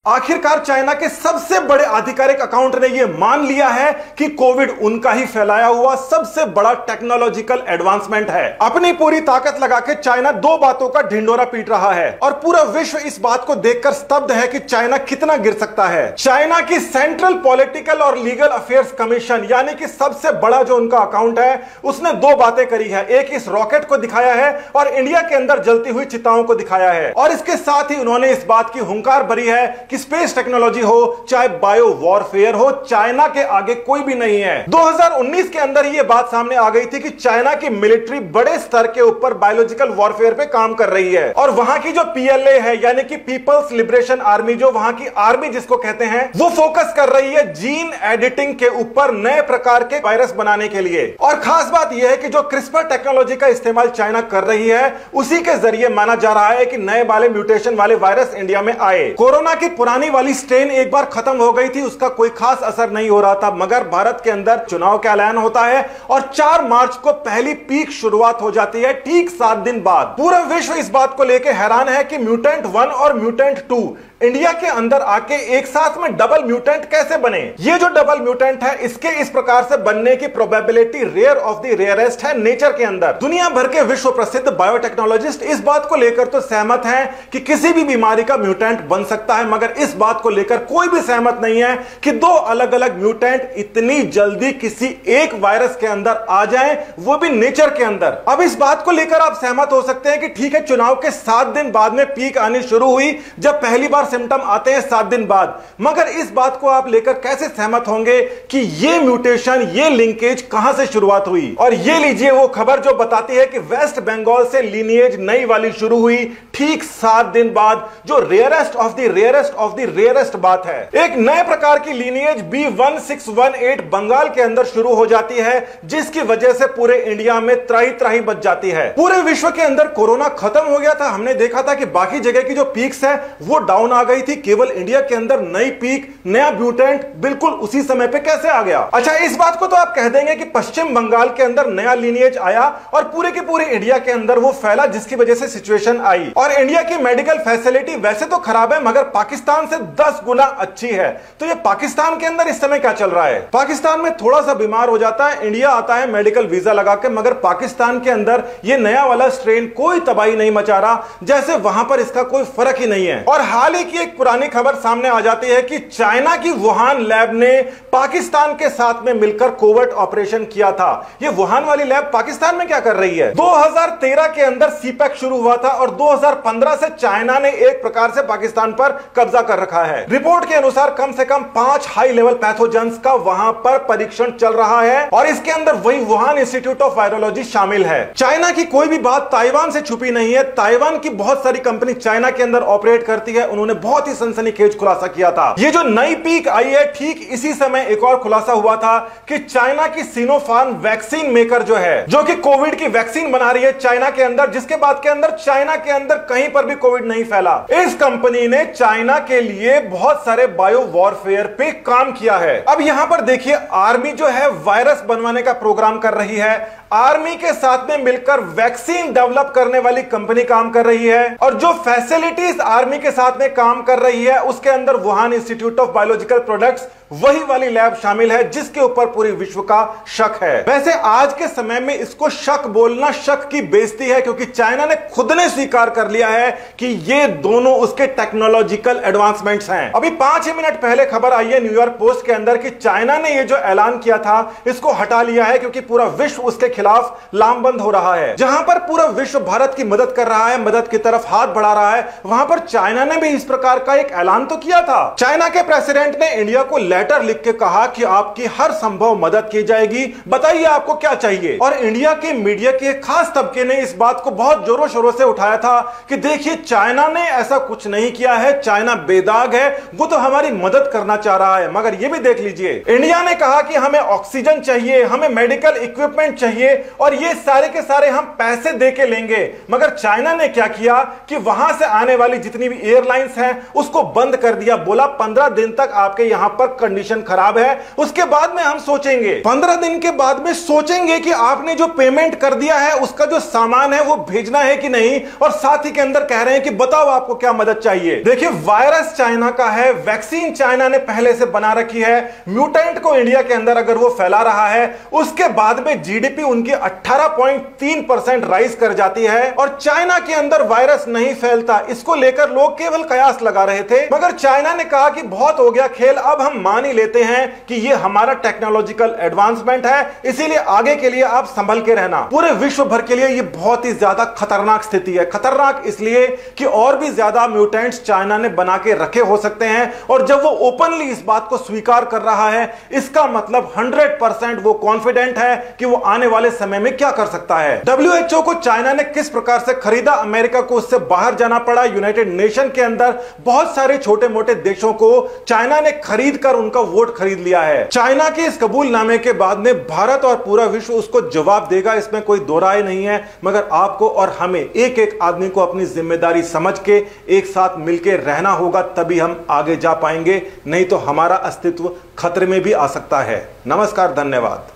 आखिरकार चाइना के सबसे बड़े आधिकारिक अकाउंट ने यह मान लिया है कि कोविड उनका ही फैलाया हुआ सबसे बड़ा टेक्नोलॉजिकल एडवांसमेंट है। अपनी पूरी ताकत लगा के चाइना दो बातों का ढिंडोरा पीट रहा है और पूरा विश्व इस बात को देखकर स्तब्ध है कि चाइना कितना गिर सकता है। चाइना की सेंट्रल पॉलिटिकल और लीगल अफेयर्स कमीशन यानी कि सबसे बड़ा जो उनका अकाउंट है, उसने दो बातें करी है। एक इस रॉकेट को दिखाया है और इंडिया के अंदर जलती हुई चिताओं को दिखाया है, और इसके साथ ही उन्होंने इस बात की हुंकार भरी है कि स्पेस टेक्नोलॉजी हो चाहे बायो वॉरफेयर हो, चाइना के आगे कोई भी नहीं है। 2019 के अंदर यह बात सामने आ गई थी कि चाइना की मिलिट्री बड़े स्तर के ऊपर बायोलॉजिकल वॉरफेयर पे काम कर रही है, और वहां की जो पीएलए है यानी कि पीपल्स लिबरेशन आर्मी, जो वहां की आर्मी जिसको कहते हैं, वो फोकस कर रही है जीन एडिटिंग के ऊपर नए प्रकार के वायरस बनाने के लिए। और खास बात यह है कि जो क्रिस्पर टेक्नोलॉजी का इस्तेमाल चाइना कर रही है, उसी के जरिए माना जा रहा है कि नए वाले म्यूटेशन वाले वायरस इंडिया में आए। कोरोना की पुरानी वाली स्ट्रेन एक बार खत्म हो गई थी, उसका कोई खास असर नहीं हो रहा था, मगर भारत के अंदर चुनाव का ऐलान होता है और 4 मार्च को पहली पीक शुरुआत हो जाती है, ठीक 7 दिन बाद। पूरा विश्व इस बात को लेकर हैरान है कि म्यूटेंट 1 और म्यूटेंट 2 इंडिया के अंदर आके एक साथ में डबल म्यूटेंट कैसे बने। ये जो डबल म्यूटेंट है, इसके इस प्रकार से बनने की probability rare of the rarest है नेचर के अंदर। दुनिया भर के विश्व प्रसिद्ध बायोटेक्नोलॉजिस्ट इस बात को लेकर तो सहमत हैं कि किसी भी बीमारी का म्यूटेंट बन सकता है, मगर इस बात को लेकर कोई भी सहमत नहीं है कि 2 अलग अलग म्यूटेंट इतनी जल्दी किसी एक वायरस के अंदर आ जाएं, वो भी नेचर के अंदर। अब इस बात को लेकर आप सहमत हो सकते हैं कि ठीक है, चुनाव के 7 दिन बाद में पीक आनी शुरू हुई, जब पहली बार सिम्टम आते हैं 7 दिन बाद, मगर इस बात को आप लेकर कैसे सहमत होंगे कि ये म्यूटेशन, ये लिंकेज कहां से शुरुआत हुई। और ये लीजिए वो खबर जो बताती है कि वेस्ट बंगाल से लीनिएज नई वाली शुरू हुई ठीक 7 दिन बाद, जो rarest of the rarest of the rarest बात है। एक नए प्रकार की लीनिएज B1618 बंगाल के अंदर शुरू हो जाती है, जिसकी वजह से पूरे इंडिया में त्राही त्राही बच जाती है। पूरे विश्व के अंदर कोरोना खत्म हो गया था, हमने देखा था कि बाकी जगह की जो पीक्स है वो डाउन आ गई थी, केवल इंडिया के अंदर नई पीक, नया म्यूटेंट बिल्कुल उसी समय पे कैसे आ गया। अच्छा, इस बात को तो आप कह देंगे कि पश्चिम बंगाल के अंदर नया लीनिएज आया और पूरे के पूरे इंडिया के अंदर वो फैला, जिसकी वजह से सिचुएशन आई। और इंडिया की मेडिकल फैसिलिटी वैसे तो खराब है, मगर पाकिस्तान से 10 गुना अच्छी है। तो ये पाकिस्तान के अंदर इस समय क्या चल रहा है? पाकिस्तान में थोड़ा सा बीमार हो जाता है, इंडिया आता है मेडिकल वीजा लगा के, मगर पाकिस्तान के अंदर ये नया वाला स्ट्रेन कोई तबाही नहीं मचा रहा, जैसे वहां पर इसका कोई फर्क ही नहीं है। और हाल ही की एक पुरानी खबर सामने आ जाती है कि चाइना की वुहान लैब ने पाकिस्तान के साथ में मिलकर कोविड ऑपरेशन किया था। ये वुहान वाली लैब पाकिस्तान में क्या कर रही है? 2013 के अंदर सीपैक शुरू हुआ था और 2015 से चाइना ने एक प्रकार से पाकिस्तान पर कब्जा कर रखा है। रिपोर्ट के अनुसार कम से कम 5 हाई लेवल पैथोजेंस का वहां पर परीक्षण चल रहा है, और इसके अंदर वही वुहान इंस्टीट्यूट ऑफ वायरोलॉजी शामिल है। चाइना की कोई भी बात ताइवान से छुपी नहीं है। ताइवान की बहुत सारी कंपनी चाइना के अंदर ऑपरेट करती है, उन्होंने बहुत ही सनसनीखेज खुलासा किया था। ये जो नई पीक आई है, ठीक इसी समय एक और खुलासा हुआ था कि चाइना की सिनोफार्म वैक्सीन मेकर जो है, जो कि कोविड की वैक्सीन बना रही है चाइना के अंदर, जिसके बाद के अंदर चाइना के अंदर कहीं पर भी कोविड नहीं फैला। इस कंपनी ने चाइना के लिए बहुत सारे बायो वॉरफेयर पे काम किया है। अब यहां पर देखिए, आर्मी जो है वायरस बनवाने का प्रोग्राम कर रही है, आर्मी के साथ में मिलकर वैक्सीन डेवलप करने वाली कंपनी काम कर रही है, और जो फैसिलिटीज आर्मी के साथ में काम कर रही है उसके अंदर Wuhan institute of biological products, वही वाली लैब शामिल है, जिसके ऊपर पूरी विश्व का शक है। वैसे आज के समय में इसको शक बोलना शक की बेइज्जती है, क्योंकि चाइना ने खुद ने स्वीकार कर लिया है कि ये दोनों उसके टेक्नोलॉजिकल एडवांसमेंट्स हैं। अभी 5 मिनट पहले खबर आई है न्यूयॉर्क पोस्ट के अंदर कि चाइना ने ये जो ऐलान किया था इसको हटा लिया है, क्योंकि पूरा विश्व उसके खिलाफ लामबंद हो रहा है। जहां पर पूरा विश्व भारत की मदद कर रहा है, मदद की तरफ हाथ बढ़ा रहा है, वहां पर चाइना ने भी इस प्रकार का एक ऐलान तो किया था। चाइना के प्रेसिडेंट ने इंडिया को लेटर लिख के कहा कि आपकी हर संभव मदद की जाएगी, बताइए आपको क्या चाहिए। और इंडिया के मीडिया के खास तबके ने इस बात को बहुत जोरों शोरों से उठाया था कि देखिए, चाइना ने ऐसा कुछ नहीं किया है, चाइना बेदाग है, वो तो हमारी मदद करना चाह रहा है। मगर ये भी देख लीजिए, इंडिया ने कहा कि हमें ऑक्सीजन चाहिए, हमें मेडिकल इक्विपमेंट चाहिए, चाहिए और ये सारे के सारे हम पैसे दे के लेंगे। मगर चाइना ने क्या किया कि वहां से आने वाली जितनी भी एयरलाइंस हैं उसको बंद कर दिया। बोला 15 दिन तक आपके यहां पर कंडीशन खराब है, उसके बाद में हम सोचेंगे। 15 दिन के बाद में सोचेंगे कि आपने जो पेमेंट कर दिया है उसका जो सामान है वो भेजना है कि नहीं, और साथ ही के अंदर कह रहे हैं कि बताओ आपको क्या मदद चाहिए। देखिए, वायरस चाइना का है, वैक्सीन चाइना ने पहले से बना रखी है, म्यूटेंट को इंडिया के अंदर अगर वो फैला रहा है उसके बाद में जीडीपी उनकी 18.3% राइज कर जाती है और चाइना के अंदर वायरस नहीं फैलता। इसको लेकर लोग केवल कयास लगा रहे थे, मगर चाइना ने कहा कि बहुत हो गया खेल, अब हम मान ही लेते हैं कि ये हमारा टेक्नोलॉजिकल एडवांसमेंट है, इसीलिए आगे के लिए आप संभल के रहना। पूरे विश्व भर के लिए ये बहुत ही ज्यादा खतरनाक स्थिति है। खतरनाक इसलिए कि और भी ज्यादा म्यूटेंट्स चाइना ने बना के रखे हो सकते हैं, और जब वो ओपनली इस बात को स्वीकार कर रहा है इसका मतलब 100% वो कॉन्फिडेंट है कि वो आने वाले समय में क्या कर सकता है। WHO को चाइना ने किस प्रकार से खरीदा, अमेरिका को उससे बाहर जाना पड़ा, यूनाइटेड नेशन के अंदर बहुत सारे छोटे मोटे देशों को चाइना ने खरीद कर उनका वोट खरीद लिया है। चाइना के इस कबूलनामे के बाद में भारत और पूरा विश्व उसको जवाब देगा, इसमें कोई दो राय नहीं है। मगर आपको और हमें एक एक आदमी को अपनी जिम्मेदारी समझ के एक साथ मिलकर रहना होगा, तभी हम आगे जा पाएंगे, नहीं तो हमारा अस्तित्व खतरे में भी आ सकता है। नमस्कार, धन्यवाद।